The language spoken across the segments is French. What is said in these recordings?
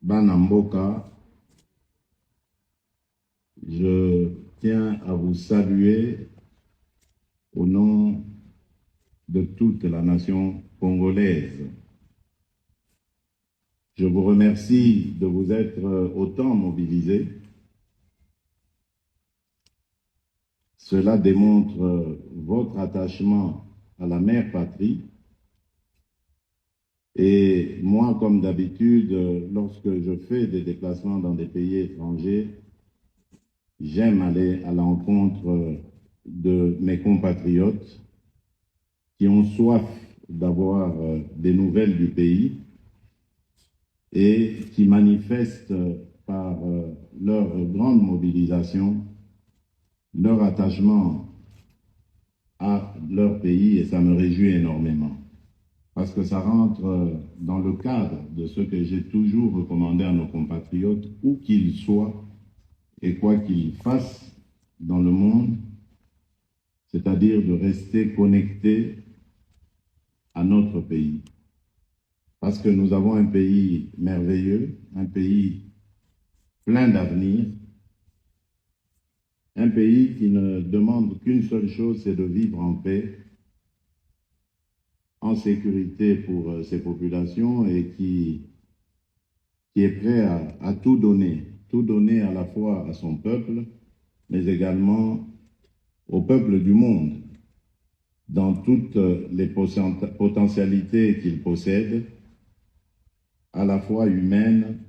Banamboka, je tiens à vous saluer au nom de toute la nation congolaise. Je vous remercie de vous être autant mobilisés. Cela démontre votre attachement à la mère patrie. Et moi, comme d'habitude, lorsque je fais des déplacements dans des pays étrangers, j'aime aller à l'encontre de mes compatriotes qui ont soif d'avoir des nouvelles du pays et qui manifestent par leur grande mobilisation leur attachement à leur pays, et ça me réjouit énormément. Parce que ça rentre dans le cadre de ce que j'ai toujours recommandé à nos compatriotes, où qu'ils soient et quoi qu'ils fassent dans le monde, c'est-à-dire de rester connectés à notre pays. Parce que nous avons un pays merveilleux, un pays plein d'avenir, un pays qui ne demande qu'une seule chose, c'est de vivre en paix, en sécurité pour ses populations et qui est prêt à tout donner à la fois à son peuple, mais également au peuple du monde, dans toutes les potentialités qu'il possède, à la fois humaines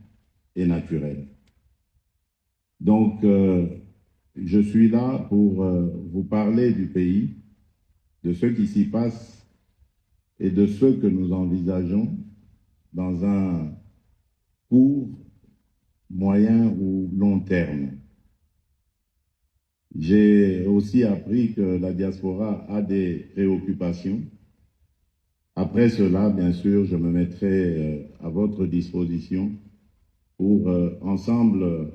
et naturelles. Donc, je suis là pour vous parler du pays, de ce qui s'y passe et de ce que nous envisageons dans un court, moyen ou long terme. J'ai aussi appris que la diaspora a des préoccupations. Après cela, bien sûr, je me mettrai à votre disposition pour ensemble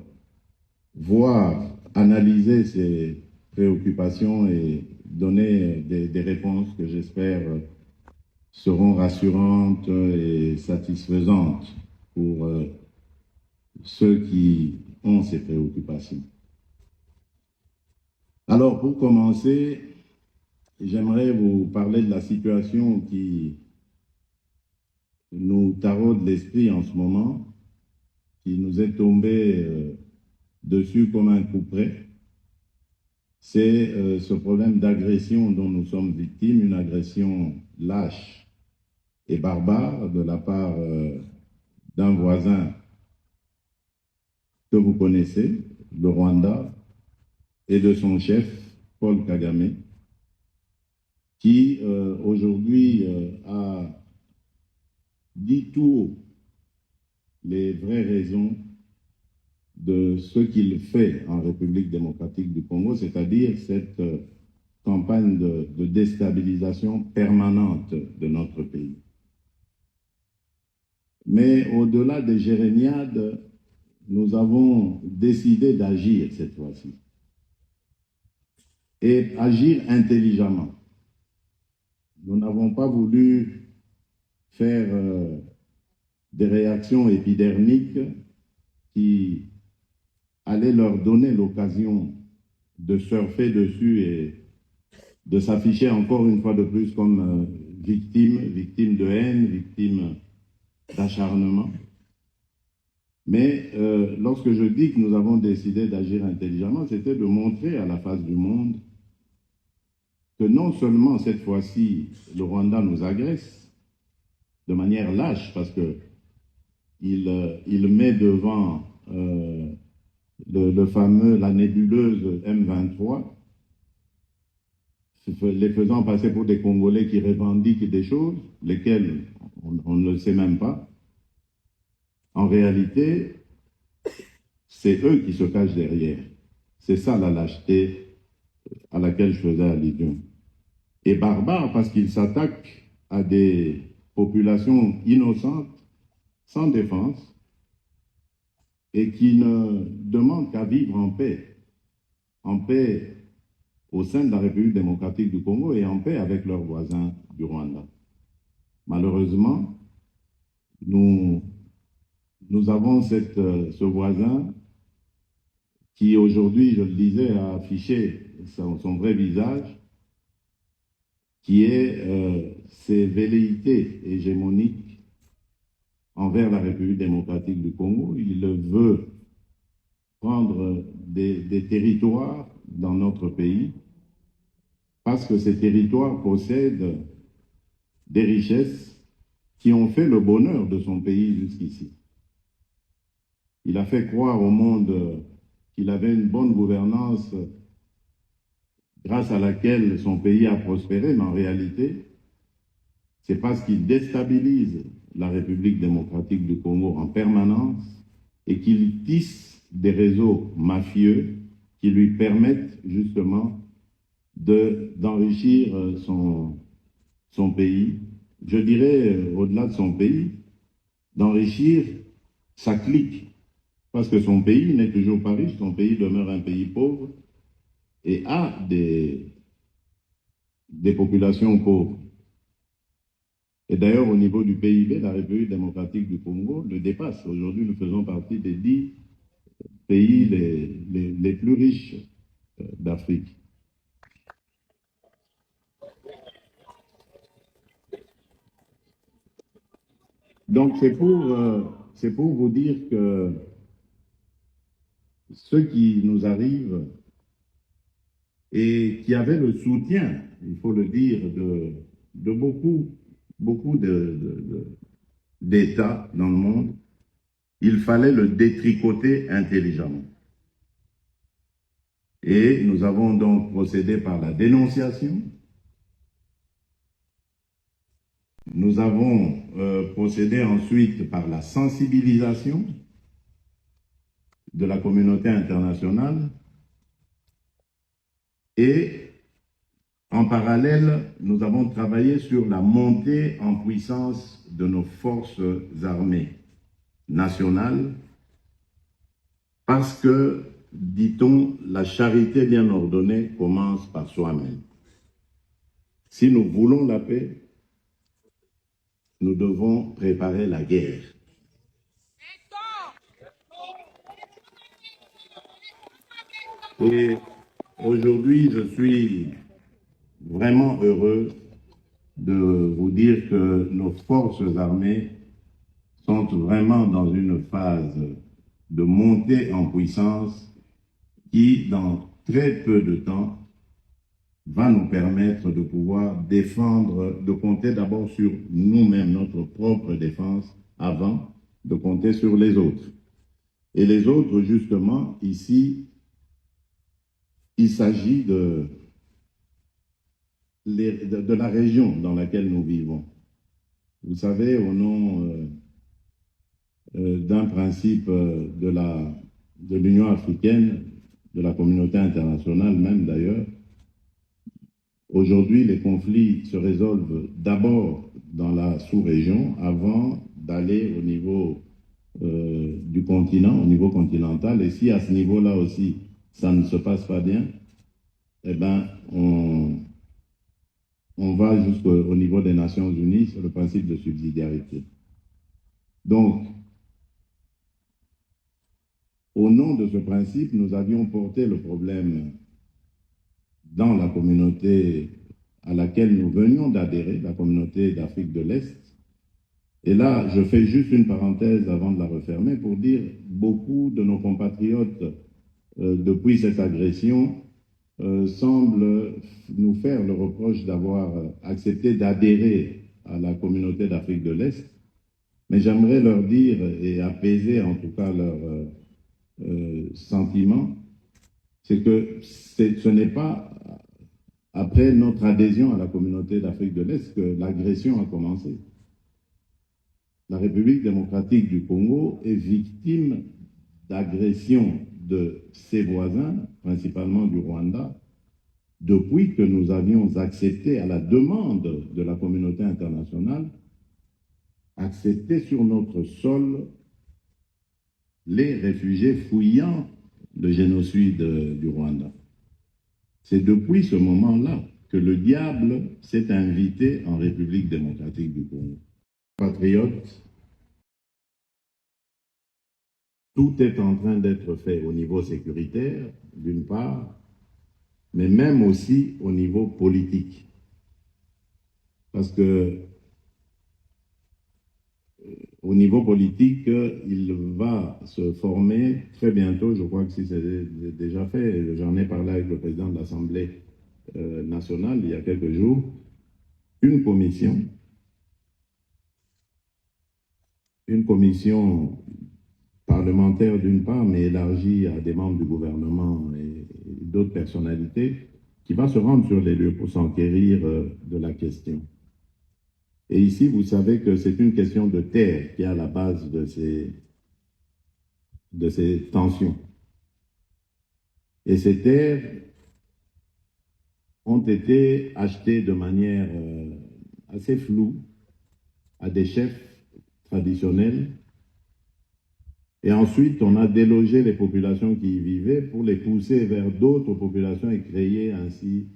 voir, analyser ces préoccupations et donner des réponses que j'espère seront rassurantes et satisfaisantes pour ceux qui ont ces préoccupations. Alors, pour commencer, j'aimerais vous parler de la situation qui nous taraude l'esprit en ce moment, qui nous est tombée dessus comme un coup près. C'est ce problème d'agression dont nous sommes victimes, une agression lâche et barbare de la part d'un voisin que vous connaissez, le Rwanda, et de son chef, Paul Kagame, qui aujourd'hui a dit tout haut les vraies raisons de ce qu'il fait en République démocratique du Congo, c'est-à-dire cette campagne de déstabilisation permanente de notre pays. Mais au-delà des jérémiades, nous avons décidé d'agir cette fois-ci. Et agir intelligemment. Nous n'avons pas voulu faire des réactions épidermiques qui allaient leur donner l'occasion de surfer dessus et de s'afficher encore une fois de plus comme victime de haine, victime d'acharnement. Mais lorsque je dis que nous avons décidé d'agir intelligemment, c'était de montrer à la face du monde que non seulement cette fois-ci, le Rwanda nous agresse de manière lâche, parce que il met devant la nébuleuse M23, les faisant passer pour des Congolais qui revendiquent des choses, lesquelles on ne le sait même pas. En réalité, c'est eux qui se cachent derrière. C'est ça la lâcheté à laquelle je faisais allusion. Et barbare parce qu'ils s'attaquent à des populations innocentes, sans défense, et qui ne demandent qu'à vivre en paix au sein de la République démocratique du Congo et en paix avec leurs voisins du Rwanda. Malheureusement, nous nous avons ce voisin qui aujourd'hui, je le disais, a affiché son vrai visage, qui est ses velléités hégémoniques envers la République démocratique du Congo. Il veut prendre des territoires dans notre pays parce que ces territoires possèdent des richesses qui ont fait le bonheur de son pays jusqu'ici. Il a fait croire au monde qu'il avait une bonne gouvernance grâce à laquelle son pays a prospéré, mais en réalité, c'est parce qu'il déstabilise la République démocratique du Congo en permanence et qu'il tisse des réseaux mafieux qui lui permettent justement d'enrichir son pays, je dirais au-delà de son pays, d'enrichir sa clique. Parce que son pays n'est toujours pas riche, son pays demeure un pays pauvre et a des populations pauvres. Et d'ailleurs, au niveau du PIB, la République démocratique du Congo le dépasse. Aujourd'hui, nous faisons partie des 10 pays les plus riches d'Afrique. Donc, c'est pour vous dire que ce qui nous arrive et qui avait le soutien, il faut le dire, de beaucoup d'États dans le monde, il fallait le détricoter intelligemment. Et nous avons donc procédé par la dénonciation. Nous avons procédé ensuite par la sensibilisation de la communauté internationale et en parallèle, nous avons travaillé sur la montée en puissance de nos forces armées nationales parce que, dit-on, la charité bien ordonnée commence par soi-même. Si nous voulons la paix, nous devons préparer la guerre. Et aujourd'hui, je suis vraiment heureux de vous dire que nos forces armées sont vraiment dans une phase de montée en puissance qui, dans très peu de temps, va nous permettre de pouvoir défendre, de compter d'abord sur nous-mêmes, notre propre défense, avant de compter sur les autres. Et les autres, justement, ici, il s'agit de la région dans laquelle nous vivons. Vous savez, au nom d'un principe de l'Union africaine, de la communauté internationale même d'ailleurs, aujourd'hui les conflits se résolvent d'abord dans la sous-région avant d'aller au niveau du continent, au niveau continental. Et si à ce niveau-là aussi, ça ne se passe pas bien, eh bien, on va jusqu'au niveau des Nations Unies sur le principe de subsidiarité. Donc, au nom de ce principe, nous avions porté le problème dans la communauté à laquelle nous venions d'adhérer, la communauté d'Afrique de l'Est. Et là, je fais juste une parenthèse avant de la refermer pour dire beaucoup de nos compatriotes, depuis cette agression, semblent nous faire le reproche d'avoir accepté d'adhérer à la communauté d'Afrique de l'Est. Mais j'aimerais leur dire, et apaiser en tout cas leurs sentiments, c'est que ce n'est pas après notre adhésion à la communauté d'Afrique de l'Est que l'agression a commencé. La République démocratique du Congo est victime d'agressions de ses voisins, principalement du Rwanda, depuis que nous avions accepté, à la demande de la communauté internationale, accepté sur notre sol les réfugiés fuyant le génocide du Rwanda. C'est depuis ce moment-là que le diable s'est invité en République démocratique du Congo. Patriotes, Tout est en train d'être fait au niveau sécuritaire, d'une part, mais même aussi au niveau politique. Parce que au niveau politique, il va se former très bientôt, je crois que si c'est déjà fait, j'en ai parlé avec le président de l'Assemblée nationale il y a quelques jours, une commission parlementaire d'une part, mais élargie à des membres du gouvernement et d'autres personnalités, qui va se rendre sur les lieux pour s'enquérir de la question. Et ici, vous savez que c'est une question de terre qui est à la base de ces tensions. Et ces terres ont été achetées de manière assez floue à des chefs traditionnels. Et ensuite, on a délogé les populations qui y vivaient pour les pousser vers d'autres populations et créer ainsi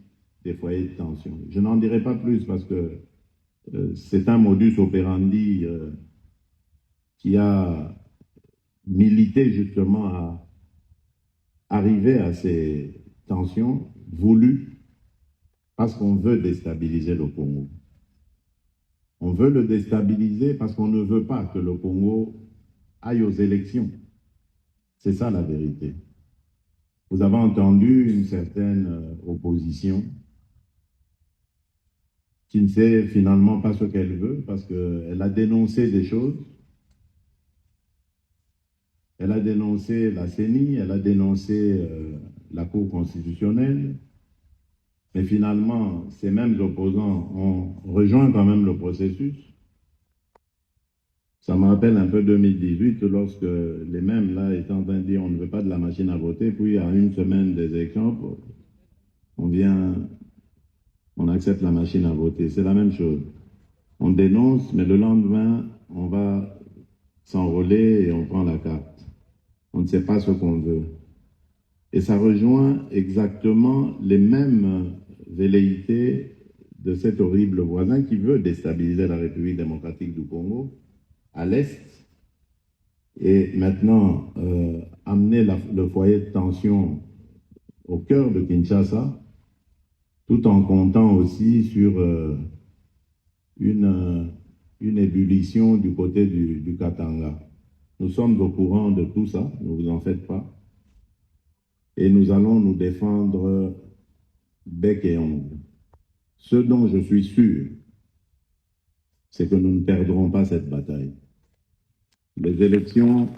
des foyers de tension. Je n'en dirai pas plus parce que c'est un modus operandi qui a milité justement à arriver à ces tensions voulues parce qu'on veut déstabiliser le Congo. On veut le déstabiliser parce qu'on ne veut pas que le Congo aille aux élections. C'est ça la vérité. Vous avez entendu une certaine opposition qui ne sait finalement pas ce qu'elle veut parce qu'elle a dénoncé des choses. Elle a dénoncé la CENI, elle a dénoncé la Cour constitutionnelle, mais finalement, ces mêmes opposants ont rejoint quand même le processus. Ça me rappelle un peu 2018, lorsque les mêmes là étaient en train de dire on ne veut pas de la machine à voter, puis à une semaine des élections, on accepte la machine à voter. C'est la même chose. On dénonce, mais le lendemain, on va s'enrôler et on prend la carte. On ne sait pas ce qu'on veut. Et ça rejoint exactement les mêmes velléités de cet horrible voisin qui veut déstabiliser la République démocratique du Congo à l'Est et maintenant amener le foyer de tension au cœur de Kinshasa, tout en comptant aussi sur une ébullition du côté du Katanga. Nous sommes au courant de tout ça, ne vous en faites pas. Et nous allons nous défendre bec et ongle. Ce dont je suis sûr, c'est que nous ne perdrons pas cette bataille. Les élections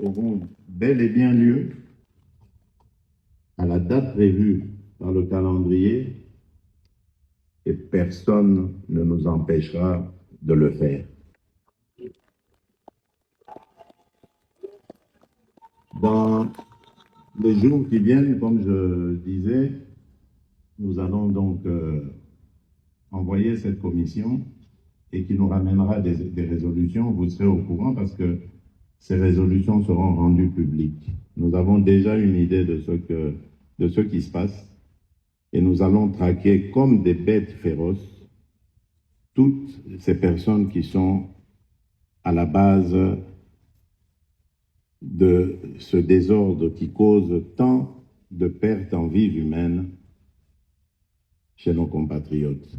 auront bel et bien lieu à la date prévue par le calendrier et personne ne nous empêchera de le faire. Dans les jours qui viennent, comme je disais, nous allons donc envoyer cette commission et qui nous ramènera des résolutions. Vous serez au courant parce que ces résolutions seront rendues publiques. Nous avons déjà une idée de ce qui se passe et nous allons traquer comme des bêtes féroces toutes ces personnes qui sont à la base de ce désordre qui cause tant de pertes en vie humaine chez nos compatriotes.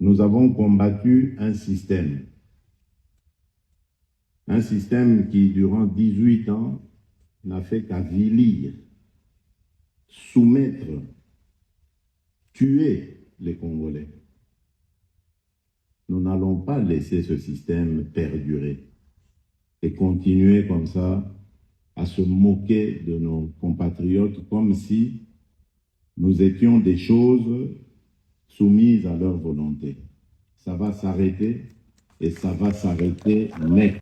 Nous avons combattu un système qui, durant 18 ans, n'a fait qu'avilir, soumettre, tuer les Congolais. Nous n'allons pas laisser ce système perdurer et continuer comme ça à se moquer de nos compatriotes comme si nous étions des choses soumises à leur volonté. Ça va s'arrêter et ça va s'arrêter net.